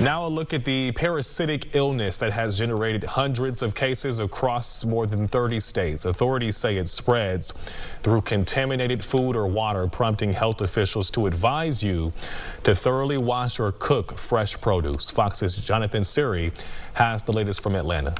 Now a look at the parasitic illness that has generated hundreds of cases across more than 30 states. Authorities say it spreads through contaminated food or water, prompting health officials to advise you to thoroughly wash or cook fresh produce. Fox's Jonathan Serrie has the latest from Atlanta.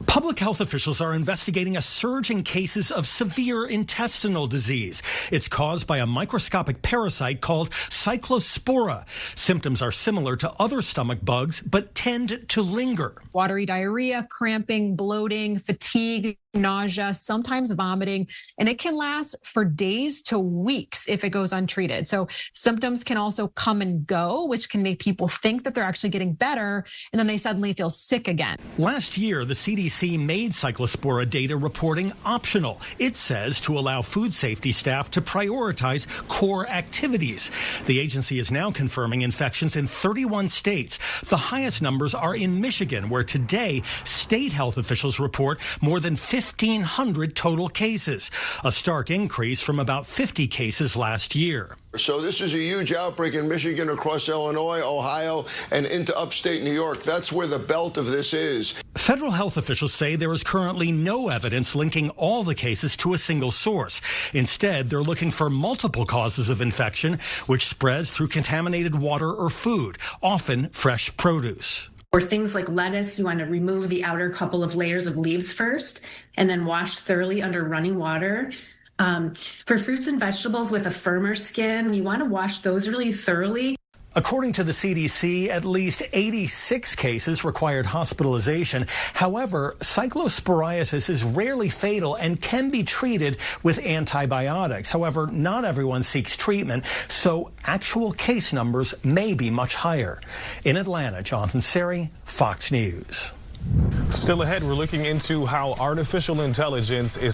Public health officials are investigating a surge in cases of severe intestinal disease. It's caused by a microscopic parasite called cyclospora. Symptoms are similar to other stomach bugs, but tend to linger. Watery diarrhea, cramping, bloating, fatigue, nausea, sometimes vomiting, and it can last for days to weeks if it goes untreated. So symptoms can also come and go, which can make people think that they're actually getting better, and then they suddenly feel sick again. Last year, the CDC made cyclospora data reporting optional. It says to allow food safety staff to prioritize core activities. The agency is now confirming infections in 31 states. The highest numbers are in Michigan, where today state health officials report more than 1,500 total cases, a stark increase from about 50 cases last year. So this is a huge outbreak in Michigan, across Illinois, Ohio, and into upstate New York. That's where the belt of this is. Federal health officials say there is currently no evidence linking all the cases to a single source. Instead, they're looking for multiple causes of infection, which spreads through contaminated water or food, often fresh produce. For things like lettuce, you want to remove the outer couple of layers of leaves first and then wash thoroughly under running water. For fruits and vegetables with a firmer skin, you want to wash those really thoroughly. According to the CDC, at least 86 cases required hospitalization. However, cyclosporiasis is rarely fatal and can be treated with antibiotics. However, not everyone seeks treatment, so actual case numbers may be much higher. In Atlanta, Jonathan Serrie, Fox News. Still ahead, we're looking into how artificial intelligence is